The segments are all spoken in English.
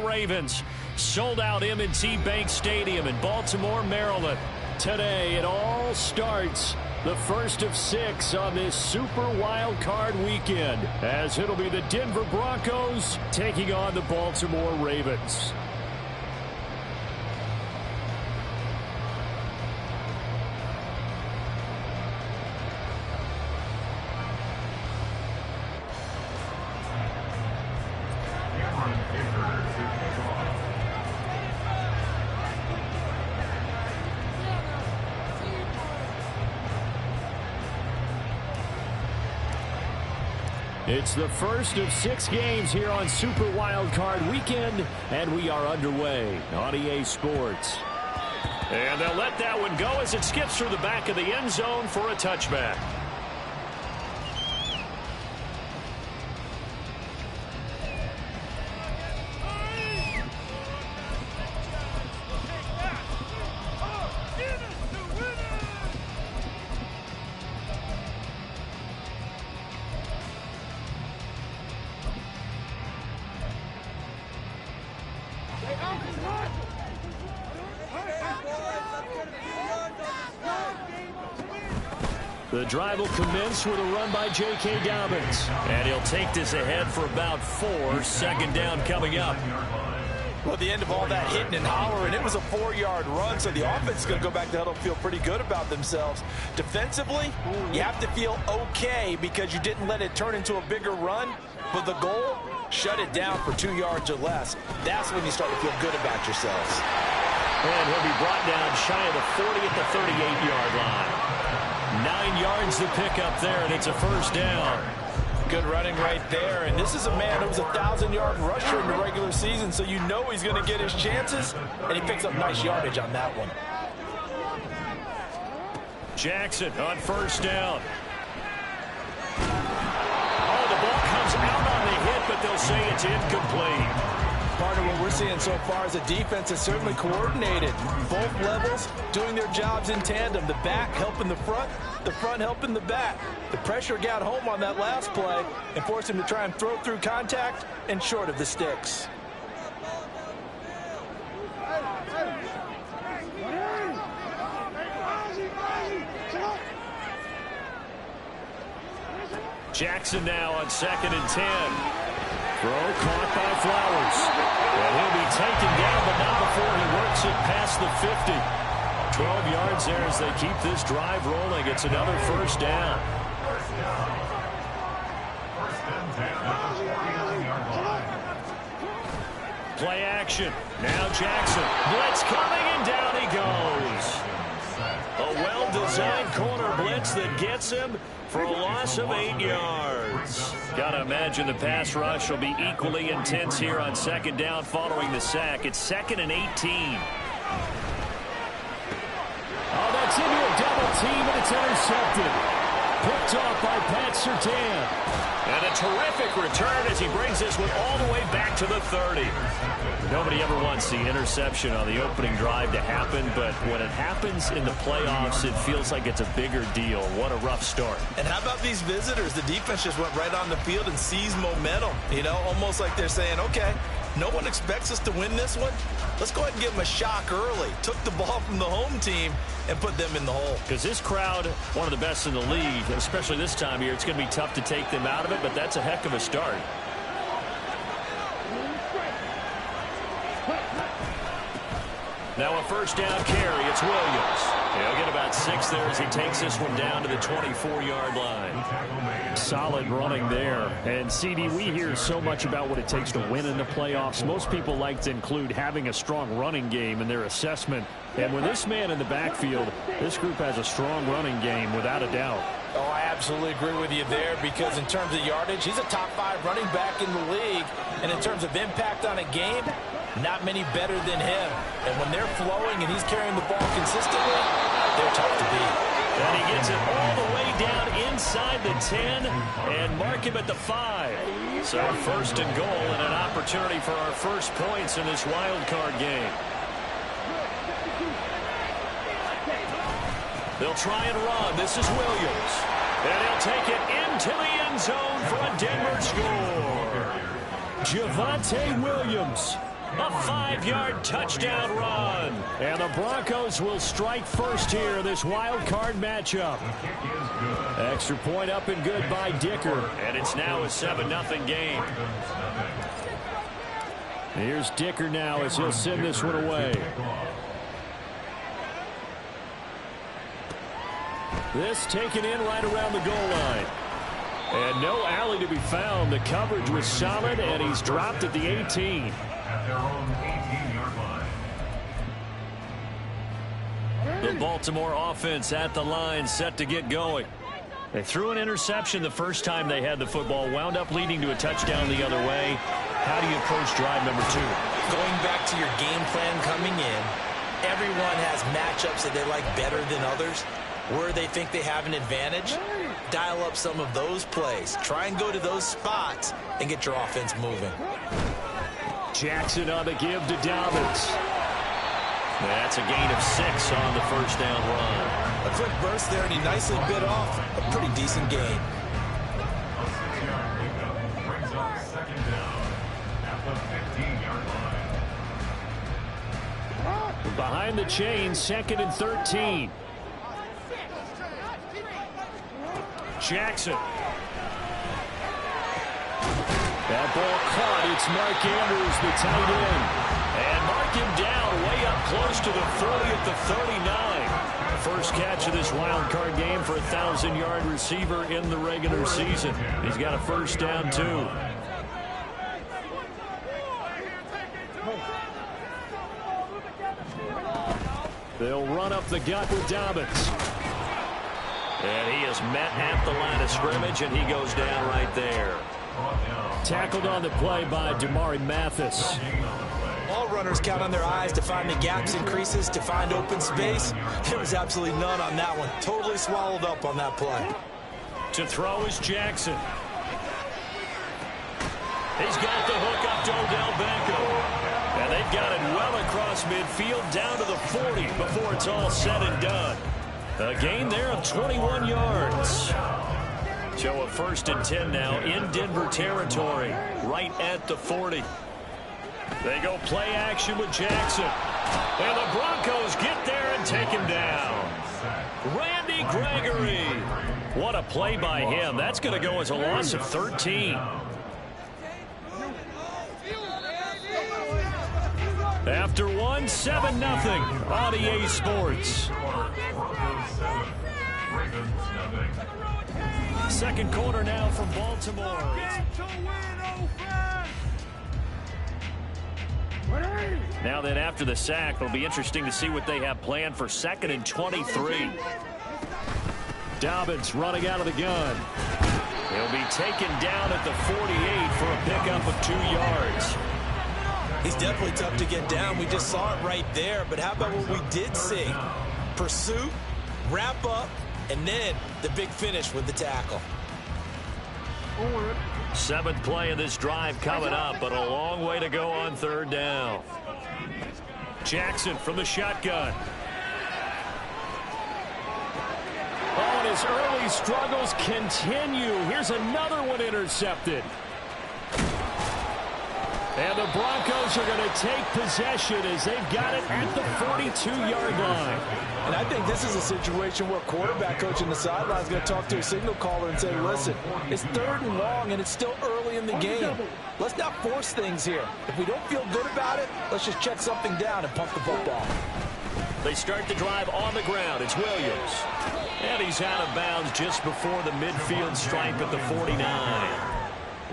Ravens. Sold out M&T Bank Stadium in Baltimore, Maryland. Today it all starts. The first of 6 on this Super Wild Card weekend, as it'll be the Denver Broncos taking on the Baltimore Ravens. It's the first of 6 games here on Super Wild Card Weekend, and we are underway on EA Sports. And they'll let that one go as it skips through the back of the end zone for a touchback. The drive will commence with a run by J.K. Dobbins. And he'll take this ahead for about 4. Second down coming up. Well, at the end of all that hitting and hollering, it was a 4-yard run, so the offense is going to go back to huddle and feel pretty good about themselves. Defensively, you have to feel okay because you didn't let it turn into a bigger run, but the goal, shut it down for 2 yards or less. That's when you start to feel good about yourselves. And he'll be brought down shy of the 40 at the 38-yard line. 9 yards to pick up there, and it's a first down. Good running right there, and this is a man who was a 1,000-yard rusher in the regular season, so you know he's going to get his chances, and he picks up nice yardage on that one. Jackson on first down. Oh, the ball comes out on the hit, but they'll say it's incomplete. Part of what we're seeing so far is the defense is certainly coordinated. Both levels doing their jobs in tandem. The back helping the front helping the back. The pressure got home on that last play and forced him to try and throw through contact and short of the sticks. Jackson now on 2nd and 10. Throw caught by Flowers. And he'll be taken down, but not before he works it past the 50. 12 yards there as they keep this drive rolling. It's another first down. Play action. Now Jackson. Blitz coming, and down he goes. A well-designed corner blitz that gets him for a loss of 8 yards. Gotta imagine the pass rush will be equally intense here on 2nd down following the sack. It's 2nd and 18. Oh, that's into a double team, and it's intercepted. Picked off by Pat Surtain. And a terrific return as he brings this one all the way back to the 30. Nobody ever wants the interception on the opening drive to happen, but when it happens in the playoffs, it feels like it's a bigger deal. What a rough start. And how about these visitors? The defense just went right on the field and seized momentum. You know, almost like they're saying, okay, no one expects us to win this one. Let's go ahead and give them a shock early. Took the ball from the home team and put them in the hole. Because this crowd, one of the best in the league, especially this time of year, it's going to be tough to take them out of it, but that's a heck of a start. Now a first down carry. It's Williams. He'll get about 6 there as he takes this one down to the 24-yard line. Solid running there. And, CD, we hear so much about what it takes to win in the playoffs. Most people like to include having a strong running game in their assessment. And with this man in the backfield, this group has a strong running game without a doubt. Oh, I absolutely agree with you there because in terms of yardage, he's a top 5 running back in the league. And in terms of impact on a game, not many better than him. And when they're flowing and he's carrying the ball consistently, they're tough to beat. And he gets it all the way down inside the 10 and mark him at the 5. So first and goal and an opportunity for our first points in this wild card game. They'll try and run. This is Williams. And he'll take it into the end zone for a Denver score. Javonte Williams A 5-yard touchdown run. And the Broncos will strike first here in this wild card matchup. Extra point up and good by Dicker. And it's now a 7-0 game. Here's Dicker now as he'll send this one away. This taken in right around the goal line. And no alley to be found. The coverage was solid, and he's dropped at the 18. The Baltimore offense at the line, set to get going. They threw an interception the first time they had the football, wound up leading to a touchdown the other way. How do you approach drive number 2? Going back to your game plan coming in, everyone has matchups that they like better than others, where they think they have an advantage. Dial up some of those plays. Try and go to those spots and get your offense moving. Jackson on the give to Dobbins. That's a gain of 6 on the first down run. A quick burst there, and he nicely bit off a pretty decent gain. Behind the chain, 2nd and 13. Jackson. That ball caught. It's Mark Andrews, the tight end. And mark him down way up close to the 40 at the 39. First catch of this wild card game for a 1,000-yard receiver in the regular season. He's got a first down, too. They'll run up the gut with Dobbins. And he is met at the line of scrimmage, and he goes down right there. Tackled on the play by Damari Mathis. All runners count on their eyes to find the gaps and creases, to find open space. There was absolutely none on that one. Totally swallowed up on that play. To throw is Jackson. He's got the hook up to Odell Beckham. And they've got it well across midfield down to the 40 before it's all said and done. A gain there of 21 yards. So a 1st and 10 now in Denver territory, right at the 40. They go play action with Jackson. And the Broncos get there and take him down. Randy Gregory. What a play by him. That's going to go as a loss of 13. After one, 7-0 on EA Sports. Second quarter now from Baltimore. Now then, after the sack, it'll be interesting to see what they have planned for 2nd and 23. Dobbins running out of the gun. He'll be taken down at the 48 for a pickup of 2 yards. He's definitely tough to get down. We just saw it right there. But how about what we did see? Pursuit, wrap up, and then the big finish with the tackle. 7th play of this drive coming up, but a long way to go on 3rd down. Jackson from the shotgun. Oh, and his early struggles continue. Here's another one intercepted. And the Broncos are going to take possession as they've got it at the 42-yard line. And I think this is a situation where quarterback coach in the sideline is going to talk to a signal caller and say, listen, it's 3rd and long and it's still early in the game. Let's not force things here. If we don't feel good about it, let's just check something down and pump the football. They start the drive on the ground. It's Williams. And he's out of bounds just before the midfield stripe at the 49.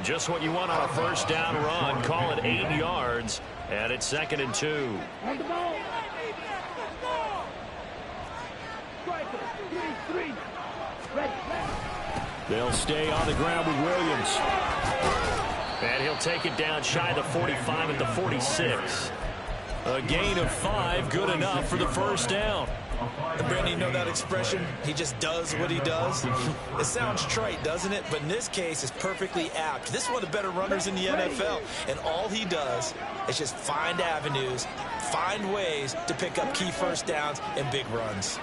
Just what you want on a 1st down run. Call it 8 yards, and it's 2nd and 2. They'll stay on the ground with Williams. And he'll take it down shy of the 45 at the 46. A gain of 5, good enough for the 1st down. And Brandon, you know that expression? He just does what he does. It sounds trite, doesn't it? But in this case, it's perfectly apt. This is one of the better runners in the NFL. And all he does is just find avenues, find ways to pick up key 1st downs and big runs.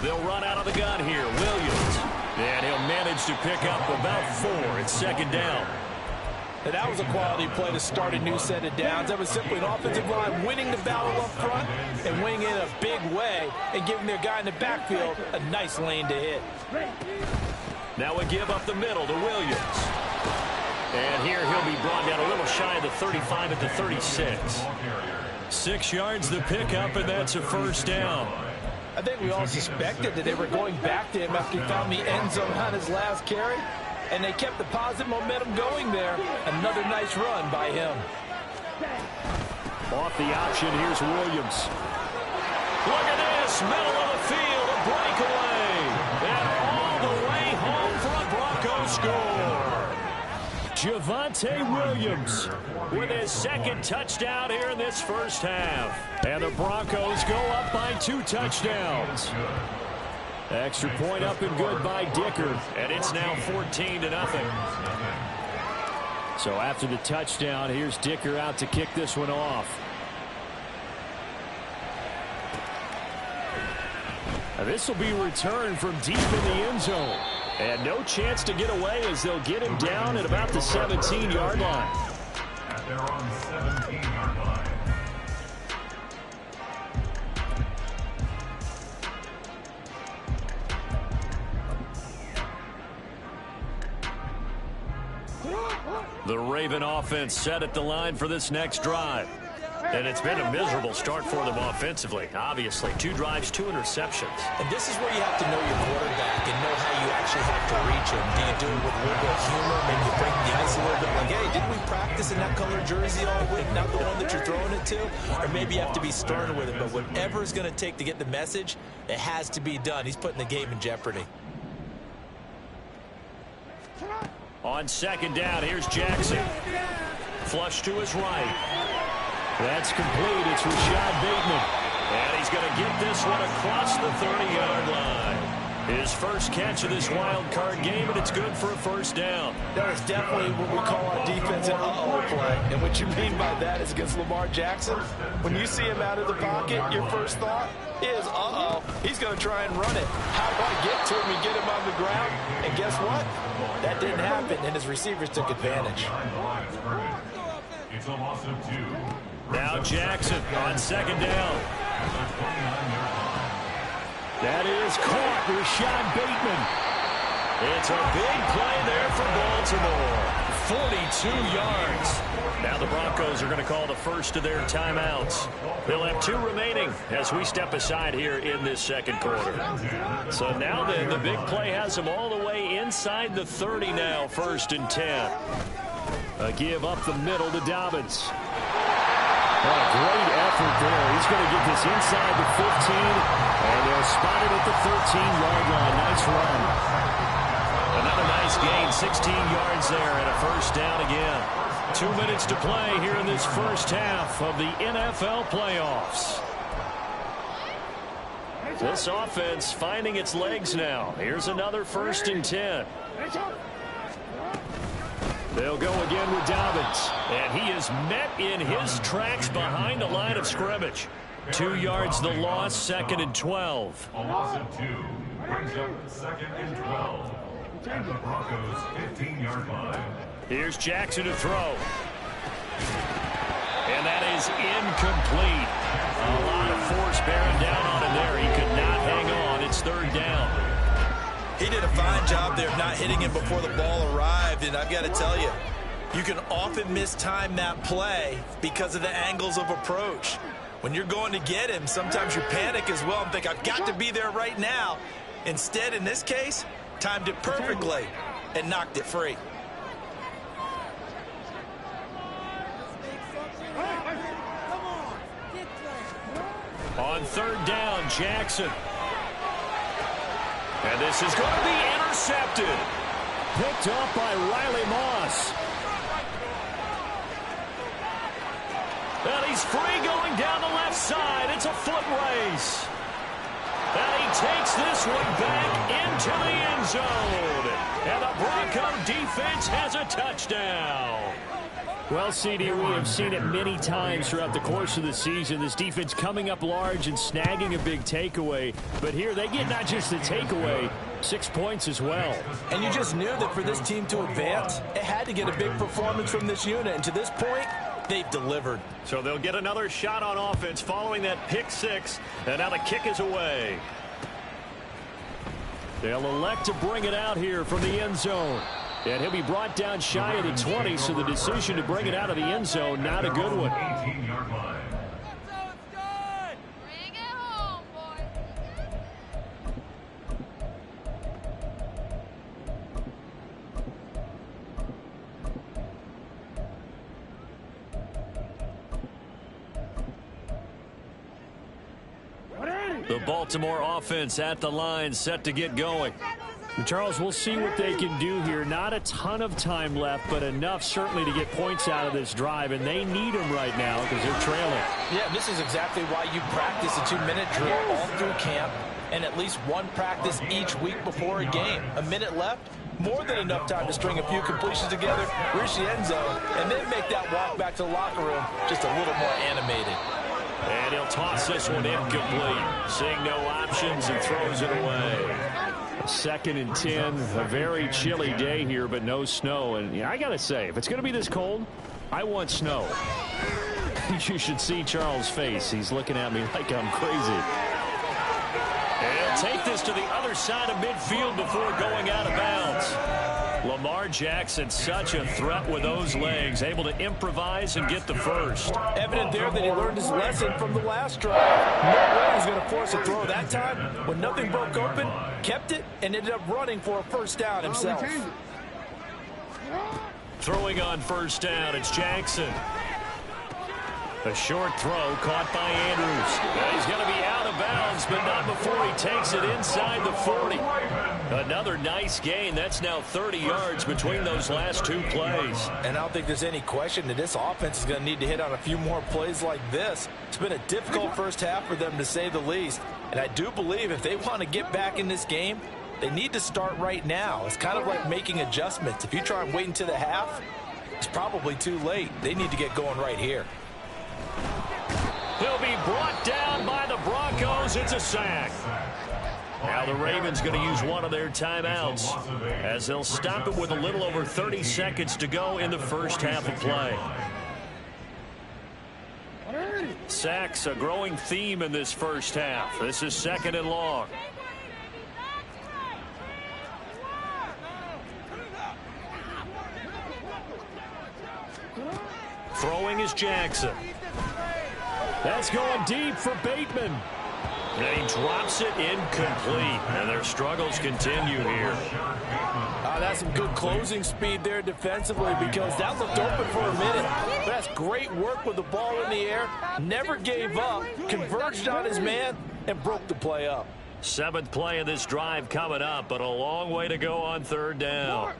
They'll run out of the gun here. Williams. And he'll manage to pick up about 4. It's 2nd down. And that was a quality play to start a new set of downs. That was simply an offensive line winning the battle up front and winning in a big way and giving their guy in the backfield a nice lane to hit. Now a give up the middle to Williams. And here he'll be brought down a little shy of the 35 at the 36. 6 yards the pickup, and that's a first down. I think we all suspected that they were going back to him after he found the end zone on his last carry, and they kept the positive momentum going there. Another nice run by him. Off the option, here's Williams. Look at this, middle of the field, a breakaway. And all the way home for a Broncos score. Javonte Williams with his second touchdown here in this first half. And the Broncos go up by 2 touchdowns. Extra point up and good by Dicker. And it's now 14-0. So after the touchdown, here's Dicker out to kick this one off. Now this will be returned from deep in the end zone. And no chance to get away as they'll get him down at about the 17-yard line. At their own 17-yard line. The Raven offense set at the line for this next drive. And it's been a miserable start for them offensively. Obviously, 2 drives, 2 interceptions. And this is where you have to know your quarterback and know how you actually have to reach him. Do you do it with a little bit of humor? Maybe you break the ice a little bit like, hey, didn't we practice in that color jersey all week? Not the one that you're throwing it to? Or maybe you have to be stern with it. But whatever it's going to take to get the message, it has to be done. He's putting the game in jeopardy. On second down, here's Jackson. Flush to his right. That's complete. It's Rashad Bateman. And he's going to get this one across the 30-yard line. His first catch of this wild card game, and it's good for a first down. That is definitely what we call on defense an uh-oh play. And what you mean by that is against Lamar Jackson, when you see him out of the pocket, your first thought is, uh-oh, he's going to try and run it. How do I get to him and get him on the ground? And guess what? That didn't happen, and his receivers took advantage. It's a loss of 2. Now Jackson on second down. That is caught, Rashad Bateman. It's a big play there for Baltimore. 42 yards. Now the Broncos are going to call the first of their timeouts. They'll have 2 remaining as we step aside here in this second quarter. So now then, the big play has them all the way inside the 30 now, 1st and 10. A give up the middle to Dobbins. Oh, great effort there. He's going to get this inside the 15, and they'll spot it at the 13-yard line. Nice run. Another nice gain, 16 yards there, and a first down again. 2 minutes to play here in this first half of the NFL playoffs. This offense finding its legs now. Here's another 1st and 10. They'll go again with Dobbins. And he is met in his tracks behind the line of scrimmage. 2 yards the loss, 2nd and 12. A loss of 2 brings up 2nd and 12 at the Broncos' 15-yard line. Here's Jackson to throw. And that is incomplete. A lot of force bearing down on him there. He could not hang on. It's 3rd down. He did a fine job there of not hitting him before the ball arrived, and I've got to tell you, you can often mistime that play because of the angles of approach. When you're going to get him, sometimes you panic as well and think, I've got to be there right now. Instead, in this case, timed it perfectly and knocked it free. On 3rd down, Jackson. And this is going to be intercepted. Picked off by Riley Moss. And he's free going down the left side. It's a foot race. And he takes this one back into the end zone. And the Bronco defense has a touchdown. Well, CD, we have seen it many times throughout the course of the season. This defense coming up large and snagging a big takeaway. But here they get not just the takeaway, 6 points as well. And you just knew that for this team to advance, it had to get a big performance from this unit. And to this point, they've delivered. So they'll get another shot on offense following that pick six. And now the kick is away. They'll elect to bring it out here from the end zone. And he'll be brought down shy of the 20, so the decision to bring it out of the end zone, not a good one. 18-yard line. Bring it home, boys. The Baltimore offense at the line, set to get going. And Charles, we'll see what they can do here. Not a ton of time left, but enough certainly to get points out of this drive, and they need them right now because they're trailing. Yeah, this is exactly why you practice a 2-minute drill all through camp and at least one practice each week before a game. A minute left, more than enough time to string a few completions together, reach the end zone, and then make that walk back to the locker room just a little more animated. And he'll toss this one incomplete. Seeing no options, he throws it away. 2nd and 10, a very chilly day here, but no snow. And yeah, I got to say, if it's going to be this cold, I want snow. You should see Charles' face. He's looking at me like I'm crazy. And he'll take this to the other side of midfield before going out of bounds. Lamar Jackson, such a threat with those legs, able to improvise and get the first. Evident there that he learned his lesson from the last drive. No way he's going to force a throw that time. When nothing broke open, kept it, and ended up running for a first down himself. Throwing on first down, it's Jackson. A short throw caught by Andrews. He's going to be out of bounds, but not before he takes it inside the 40. Another nice gain. That's now 30 yards between those last two plays. And I don't think there's any question that this offense is going to need to hit on a few more plays like this. It's been a difficult first half for them, to say the least. And I do believe if they want to get back in this game, they need to start right now. It's kind of like making adjustments. If you try and wait until the half, it's probably too late. They need to get going right here. He'll be brought down by the Broncos. It's a sack. Now the Ravens going to use one of their timeouts as they'll stop it with a little over 30 seconds to go in the first half of play. Sacks, a growing theme in this first half. This is 2nd and long. Throwing is Jackson. That's going deep for Bateman. And he drops it incomplete. And their struggles continue here. That's some good closing speed there defensively, because that looked open for a minute. But that's great work with the ball in the air. Never gave up, converged on his man, and broke the play up. 7th play of this drive coming up, but a long way to go on 3rd down.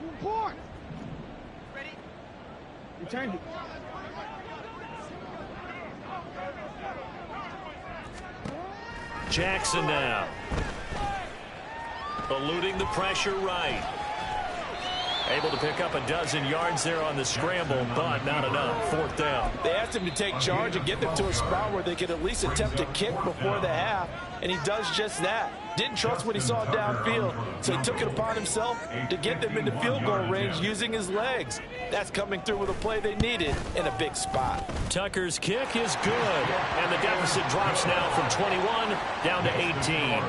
Ready? Return it. Jackson now. Eluding the pressure right. Able to pick up a dozen yards there on the scramble, but not enough. 4th down. They asked him to take charge and get them to a spot where they could at least attempt a kick before the half, and he does just that. Didn't trust what he saw downfield, so he took it upon himself to get them into field goal range using his legs. That's coming through with a play they needed in a big spot. Tucker's kick is good, and the deficit drops now from 21 down to 18.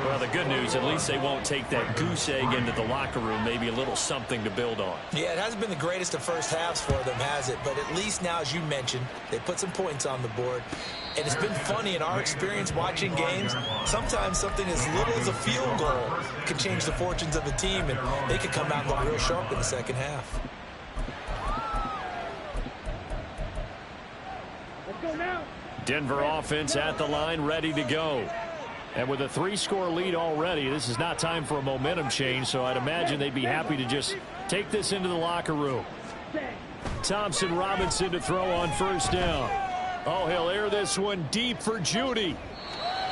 Well, the good news, at least they won't take that goose egg into the locker room. Maybe a little something to build on. Yeah, it hasn't been the greatest of first halves for them, has it? But at least now, as you mentioned, they put some points on the board. And it's been funny in our experience watching games. Sometimes something as little as a field goal can change the fortunes of a team, and they could come out and look real sharp in the second half. Let's go now. Denver offense at the line, ready to go. And with a 3-score lead already, this is not time for a momentum change, so I'd imagine they'd be happy to just take this into the locker room. Thompson Robinson to throw on first down. Oh, he'll air this one deep for Judy.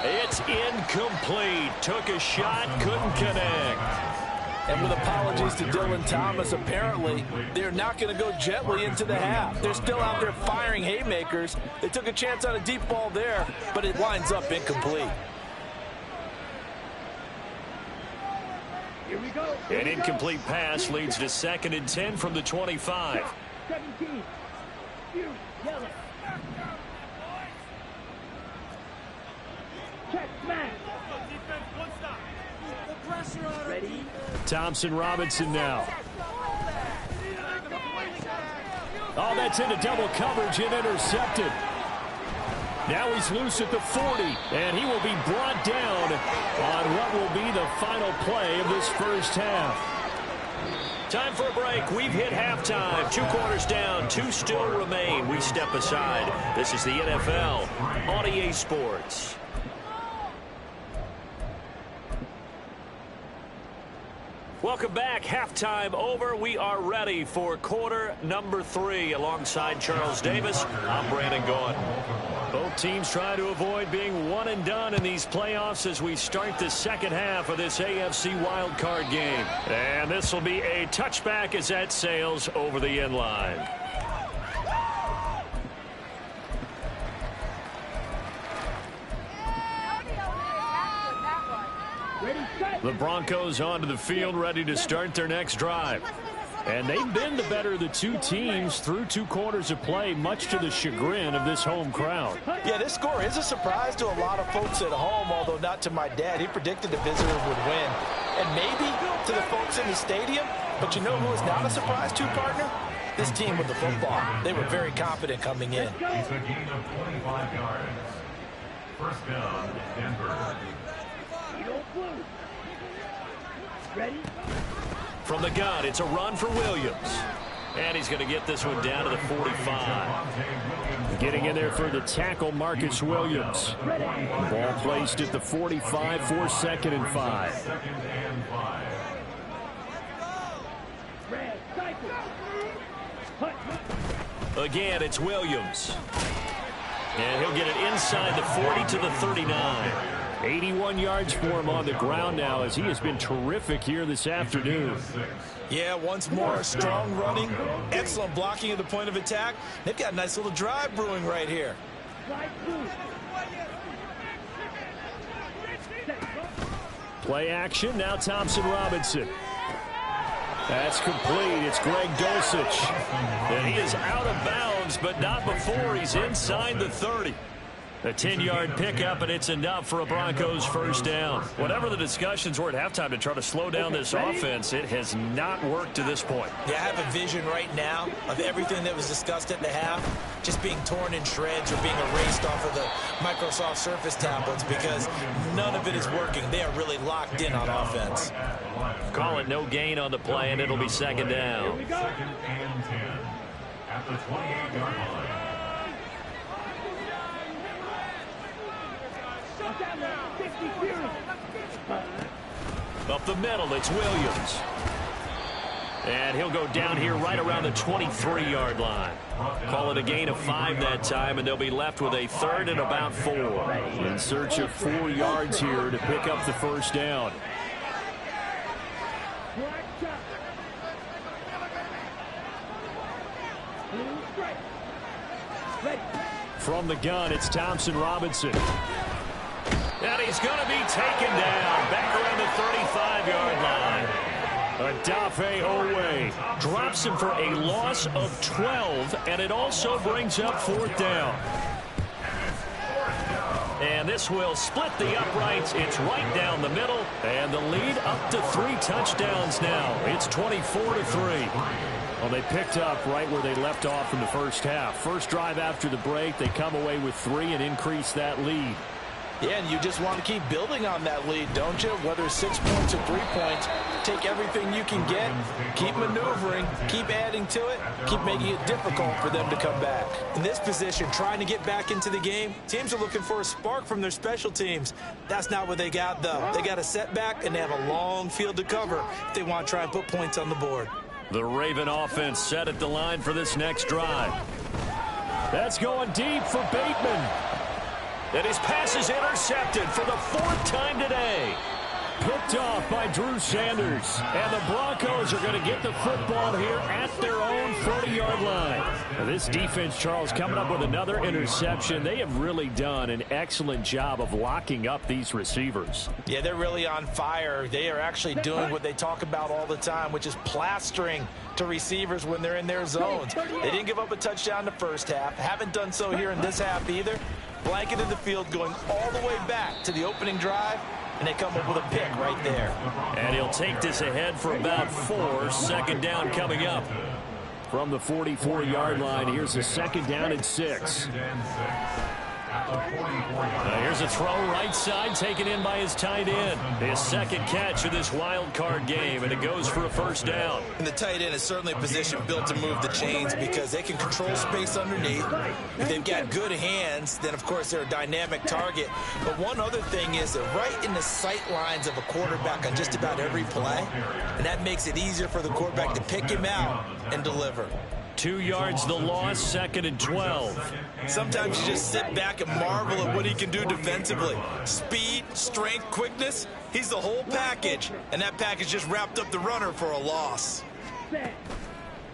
It's incomplete. Took a shot, couldn't connect. And with apologies to Dylan Thomas, apparently they're not going to go gently into the half. They're still out there firing haymakers. They took a chance on a deep ball there, but it winds up incomplete. Here we go. An incomplete pass leads to 2nd and 10 from the 25. 17. Yellow. Check, smash. Ready? Thompson Robinson now. Oh, that's into double coverage and intercepted. Now he's loose at the 40, and he will be brought down on what will be the final play of this first half. Time for a break. We've hit halftime. 2 quarters down, 2 still remain. We step aside. This is the NFL on EA Sports. Welcome back. Halftime over. We are ready for quarter number 3. Alongside Charles Davis, I'm Brandon Gaughan. Both teams try to avoid being one and done in these playoffs as we start the second half of this AFC wildcard game. And this will be a touchback as that sails over the end line. The Broncos onto the field, ready to start their next drive. And they've been the better of the 2 teams through 2 quarters of play, much to the chagrin of this home crowd. Yeah, this score is a surprise to a lot of folks at home, although not to my dad. He predicted the visitor would win. And maybe to the folks in the stadium. But you know who is not a surprise to, partner? This team with the football. They were very confident coming in. It's a gain of 25 yards. First down, Denver. Ready? From the gun, it's a run for Williams. And he's going to get this one down to the 45. Getting in there for the tackle, Marcus Williams. Ball placed at the 45 for 2nd and 5. Again, it's Williams. And he'll get it inside the 40 to the 39. 81 yards for him on the ground now as he has been terrific here this afternoon. Yeah, once more, strong running, excellent blocking at the point of attack. They've got a nice little drive brewing right here. Play action, now Thompson Robinson. That's complete. It's Greg Dulcich. And he is out of bounds, but not before he's inside the 30. A 10-yard pickup, and it's enough for a Broncos first down. Whatever the discussions were at halftime to try to slow down this offense, it has not worked to this point. Yeah, I have a vision right now of everything that was discussed at the half just being torn in shreds or being erased off of the Microsoft Surface tablets because none of it is working. They are really locked in on offense. Call it no gain on the play, and it'll be 2nd down. 2nd and 10 at the 28-yard line. Up the middle, it's Williams. And he'll go down here right around the 23-yard line. Call it a gain of 5 that time, and they'll be left with a 3rd and about 4. In search of 4 yards here to pick up the first down. From the gun, it's Thompson Robinson. And he's going to be taken down back around the 35-yard line. Adafe Owe drops him for a loss of 12, and it also brings up 4th down. And this will split the uprights. It's right down the middle, and the lead up to 3 touchdowns now. It's 24-3. Well, they picked up right where they left off in the first half. First drive after the break, they come away with 3 and increase that lead. Yeah, and you just want to keep building on that lead, don't you? Whether it's 6 points or 3 points, take everything you can get, keep maneuvering, keep adding to it, keep making it difficult for them to come back. In this position, trying to get back into the game, teams are looking for a spark from their special teams. That's not what they got, though. They got a setback, and they have a long field to cover if they want to try and put points on the board. The Raven offense set at the line for this next drive. That's going deep for Bateman. And his pass is intercepted for the 4th time today. Picked off by Drew Sanders. And the Broncos are going to get the football here at their own 40-yard line. Now this defense, Charles, coming up with another interception. They have really done an excellent job of locking up these receivers. Yeah, they're really on fire. They are actually doing what they talk about all the time, which is plastering to receivers when they're in their zones. They didn't give up a touchdown in the first half. Haven't done so here in this half either. Blanketed the field going all the way back to the opening drive, and they come up with a pick right there. And he'll take this ahead for about 4. Second down coming up. From the 44-yard line, here's a second down and 6. Here's a throw right side taken in by his tight end. His second catch of this wild card game, and it goes for a first down. And the tight end is certainly a position built to move the chains because they can control space underneath. If they've got good hands, then, of course, they're a dynamic target. But one other thing is that right in the sight lines of a quarterback on just about every play, and that makes it easier for the quarterback to pick him out and deliver. 2 yards the loss, second and 12. Sometimes you just sit back and marvel at what he can do defensively. Speed, strength, quickness, he's the whole package. And that package just wrapped up the runner for a loss.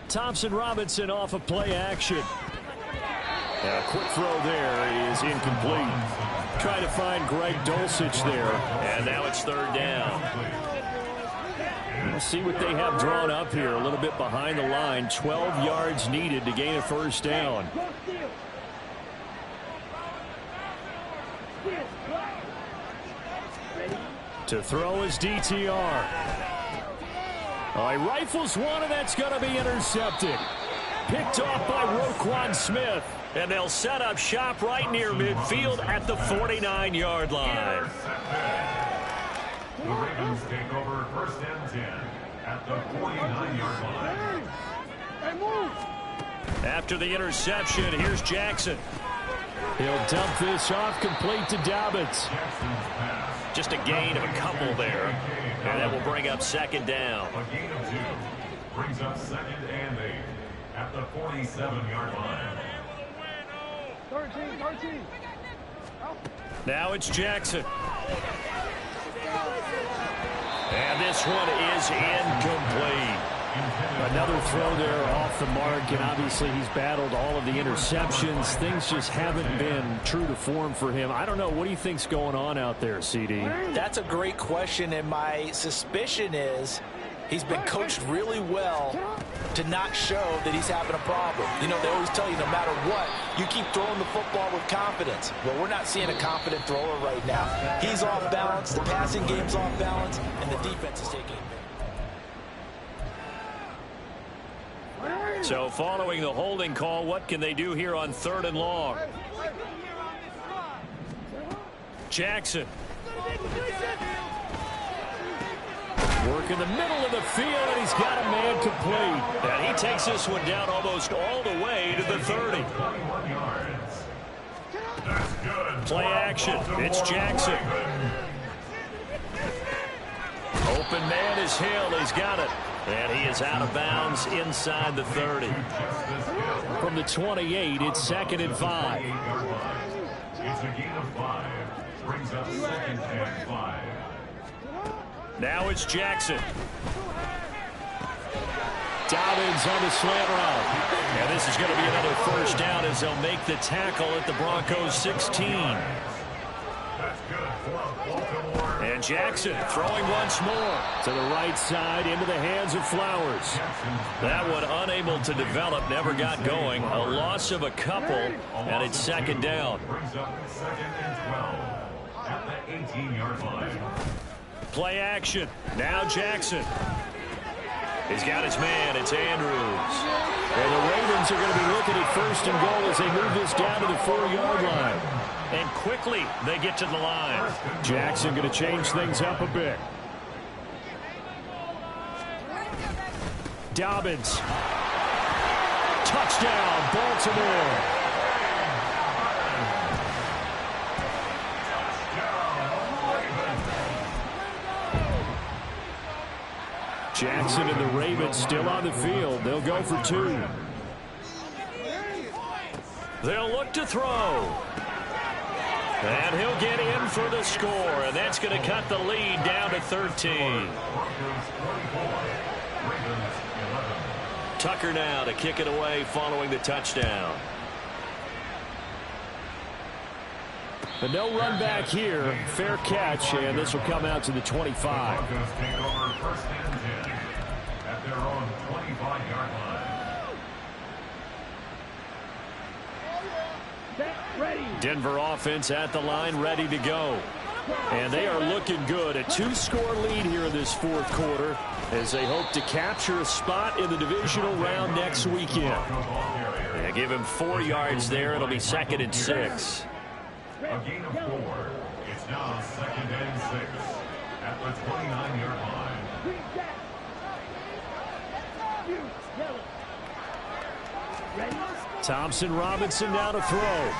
Thompson Robinson off of play action. A quick throw there is incomplete. Trying to find Greg Dulcich there. And now it's third down. We'll see what they have drawn up here. A little bit behind the line. 12 yards needed to gain a first down. To throw is DTR. Oh, he rifles one, and that's going to be intercepted. Picked off by Roquan Smith. And they'll set up shop right near midfield at the 49-yard line. The Ravens take over first and 10 at the 49-yard line. After the interception, here's Jackson. He'll dump this off complete to Dobbins. Just a gain of a couple there. And that will bring up second down. A gain of 2 brings up second and 8 at the 47-yard line. 13. Now it's Jackson. And this one is incomplete. Another throw there off the mark, and obviously he's battled all of the interceptions. Things just haven't been true to form for him. I don't know. What do you think's going on out there, CD? That's a great question, and my suspicion is he's been coached really well to not show that he's having a problem. You know, they always tell you no matter what, you keep throwing the football with confidence. Well, we're not seeing a confident thrower right now. He's off balance, the passing game's off balance, and the defense is taking it. So following the holding call, what can they do here on third and long? Jackson. Work in the middle of the field, and he's got a man complete. And he takes this one down almost all the way to the 30. 21 yards. That's good. Play action. It's Jackson. Open man is Hill. He's got it. And he is out of bounds inside the 30. From the 28, it's second and 5. It's a gain of 5. Brings up second and 5. Now it's Jackson. Dobbins on the slant route. And this is going to be another first down as they'll make the tackle at the Broncos 16. And Jackson throwing once more to the right side into the hands of Flowers. That one unable to develop, never got going. A loss of a couple, and it's second down. Brings up second and 12 at the 18-yard line. Play action. Now Jackson. He's got his man. It's Andrews. And the Ravens are going to be looking at first and goal as they move this down to the 4-yard line. And quickly they get to the line. Jackson going to change things up a bit. Dobbins. Touchdown, Baltimore. Jackson and the Ravens still on the field. They'll go for 2. They'll look to throw. And he'll get in for the score, and that's going to cut the lead down to 13. Tucker now to kick it away following the touchdown. But no run back here. Fair catch, and this will come out to the 25. Broncos take over first and 10 at their own 25-yard line. Denver offense at the line, ready to go. And they are looking good. A 2-score lead here in this fourth quarter as they hope to capture a spot in the divisional round next weekend. Yeah, give him 4 yards there. It'll be 2nd and 6. A gain of 4. It's now 2nd and 6 at the 29-yard line. Thompson Robinson now to throw.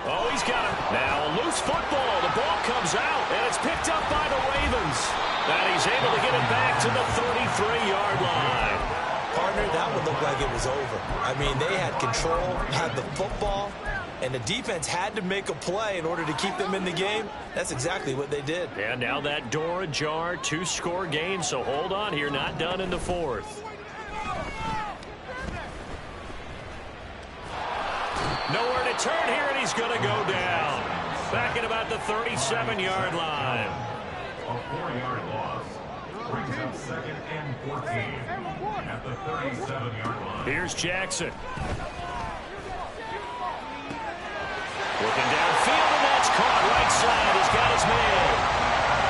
Oh, he's got him. Now a loose football. The ball comes out, and it's picked up by the Ravens. And he's able to get it back to the 33-yard line. Partner, that would look like it was over. I mean, they had control, had the football, and the defense had to make a play in order to keep them in the game. That's exactly what they did. And now that door ajar, 2-score game, so hold on here. Not done in the fourth. Nowhere to turn here, and he's going to go down. Back at about the 37-yard line. A 4-yard loss brings up 2nd and 14 at the 37-yard line. Here's Jackson. Looking downfield, and that's caught right side. He's got his man.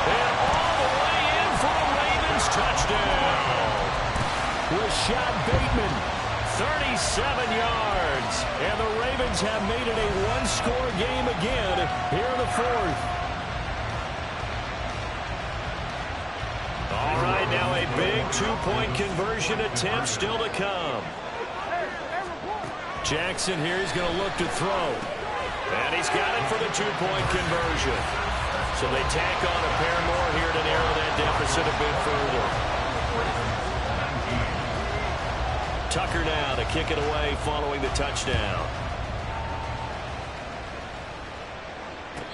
And all the way in for a Ravens touchdown. Rashad Bateman, 37 yards. And the Ravens have made it a 1-score game again here in the fourth. All right, now a big 2-point conversion attempt still to come. Jackson here is going to look to throw. And he's got it for the 2-point conversion. So they tack on a pair more here to narrow that deficit a bit further. Tucker now to kick it away following the touchdown.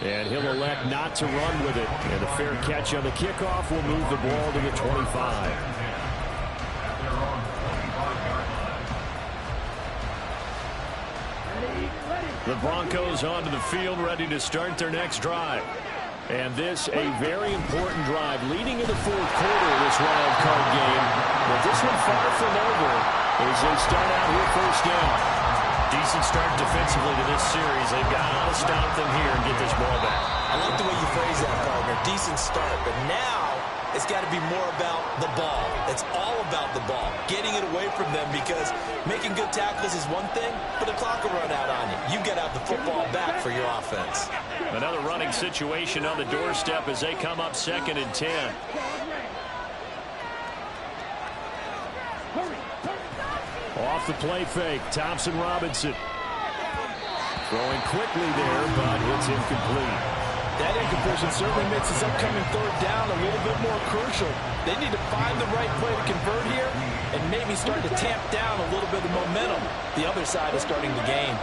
And he'll elect not to run with it. And a fair catch on the kickoff will move the ball to the 25. The Broncos onto the field, ready to start their next drive. And this a very important drive leading in the fourth quarter of this wild card game. But this one far from over as they start out here first down. Decent start defensively to this series. They've got to stop them here and get this ball back. I like the way you phrase that, partner. Decent start, but now it's got to be more about the ball. It's all about the ball, getting it away from them, because making good tackles is one thing, but the clock will run out on you. You've got to have the football back for your offense. Another running situation on the doorstep as they come up 2nd and 10. Off the play fake, Thompson Robinson. Throwing quickly there, but it's incomplete. That incompletion certainly makes this upcoming third down a little bit more crucial. They need to find the right play to convert here and maybe start to tamp down a little bit of momentum. The other side is starting to gain.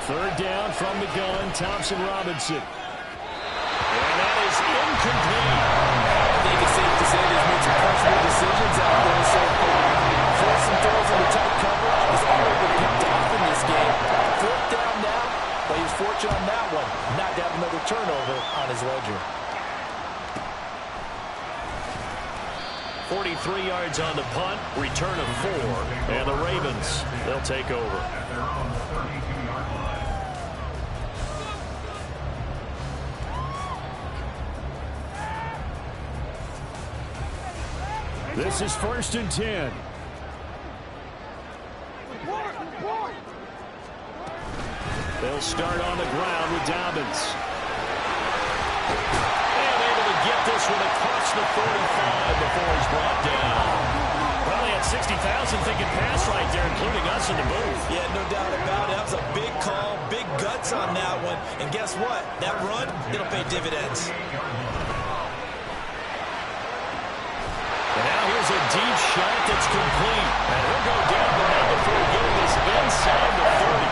Third down from the gun, Thompson Robinson. And that is incomplete. I think it's safe to say they've made some questionable decisions out there so far. Forcing throws into tight coverage has already been picked off in this game. Fourth down now, but he was fortunate on that one not to have another turnover on his ledger. 43 yards on the punt, return of 4, and the Ravens, they'll take over. At their own 32-yard line. This is 1st and 10. They'll start on the ground with Dobbins. And able to get this one across the 45 before he's brought down. Probably had 60,000 thinking pass right there, including us in the booth. Yeah, no doubt about it. That was a big call, big guts on that one. And guess what? That run, it'll pay dividends. And now here's a deep shot that's complete. And he'll go down the net before getting this inside the 30.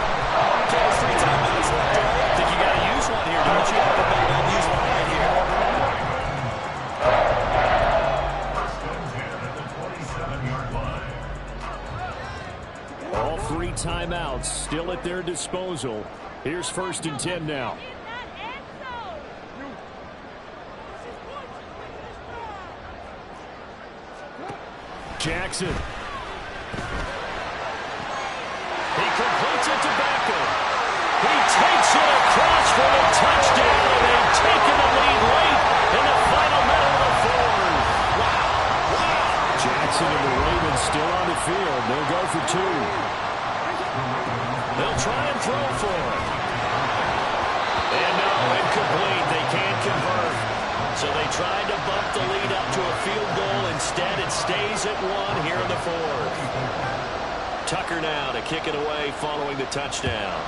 Okay, there's 3 timeouts left, right? I think you got to use one here, don't you? I'll use one right here. First and 10 at the 27-yard line. All 3 timeouts still at their disposal. Here's first and 10 now. Jackson. He completes it to Beckham. He takes it across for the touchdown, and they've taken the lead late in the final minute of the fourth. Wow. Jackson and the Ravens still on the field. They'll go for 2. They'll try and throw for it. And no, incomplete. They can't convert. So they tried to bump the lead up to a field goal. Instead, it stays at 1 here in the fourth. Tucker now to kick it away following the touchdown.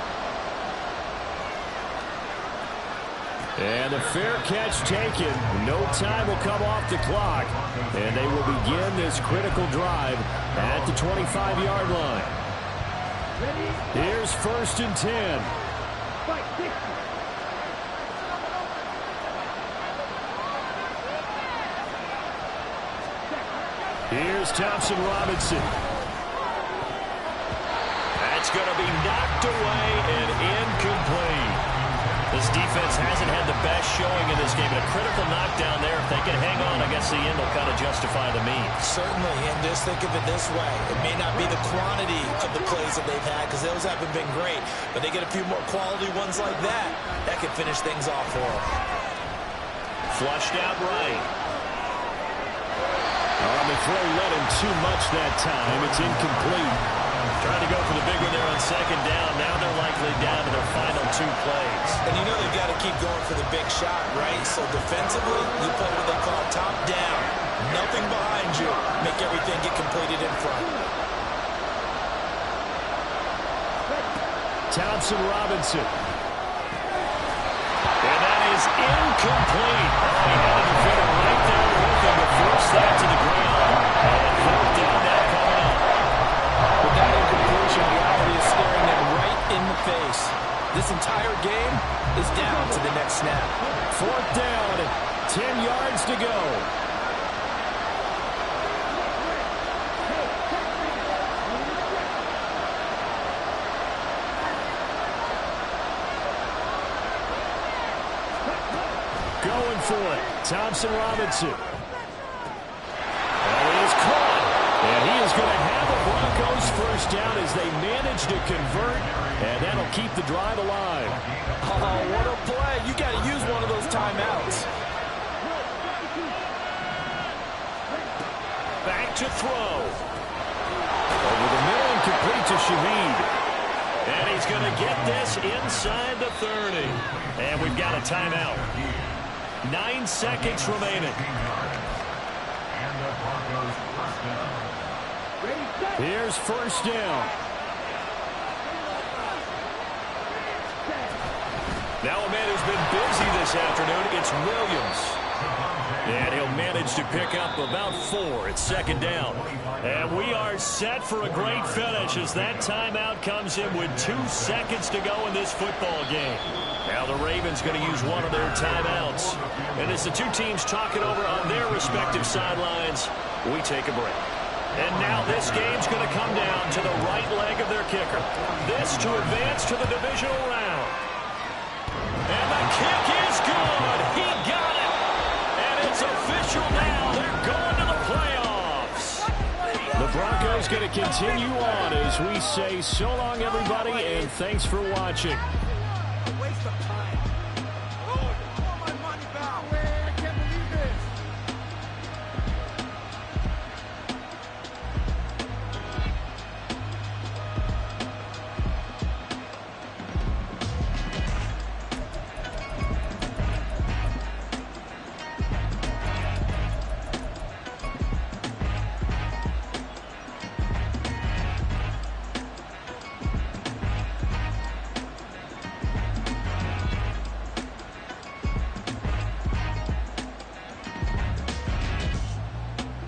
And a fair catch taken. No time will come off the clock. And they will begin this critical drive at the 25-yard line. Here's first and 10. Here's Thompson Robinson. That's going to be knocked away and incomplete. This defense hasn't had the best showing in this game. A critical knockdown there. If they can hang on, I guess the end will kind of justify the means. Certainly, and just think of it this way. It may not be the quantity of the plays that they've had, because those haven't been great, but they get a few more quality ones like that. That can finish things off for them. Flushed out right. The throw led him too much that time. It's incomplete. Trying to go for the big one there on second down. Now they're likely down to their final 2 plays. And you know they've got to keep going for the big shot, right? So defensively, you play what they call top down. Nothing behind you. Make everything get completed in front. Thompson Robinson. And that is incomplete. He had a defender right there with him to force that to the ground. And fourth down now coming up. With that incompletion, reality is staring them right in the face. This entire game is down to the next snap. Fourth down, 10 yards to go. Going for it, Thompson Robinson. That is caught. And he is going to have the Broncos first down as they manage to convert. And that'll keep the drive alive. Oh, what a play. You got to use one of those timeouts. Back to throw. Over the middle and complete to Shaheed. And he's going to get this inside the 30. And we've got a timeout. 9 seconds remaining. Here's first down. Now a man who's been busy this afternoon, it's Williams. And he'll manage to pick up about 4 at second down. And we are set for a great finish as that timeout comes in with 2 seconds to go in this football game. Now the Ravens going to use one of their timeouts. And as the 2 teams talk it over on their respective sidelines, we take a break. And now this game's going to come down to the right leg of their kicker. This to advance to the divisional round. And the kick is good. He got it. And it's official now. They're going to the playoffs. The Broncos going to continue on as we say so long, everybody, and thanks for watching.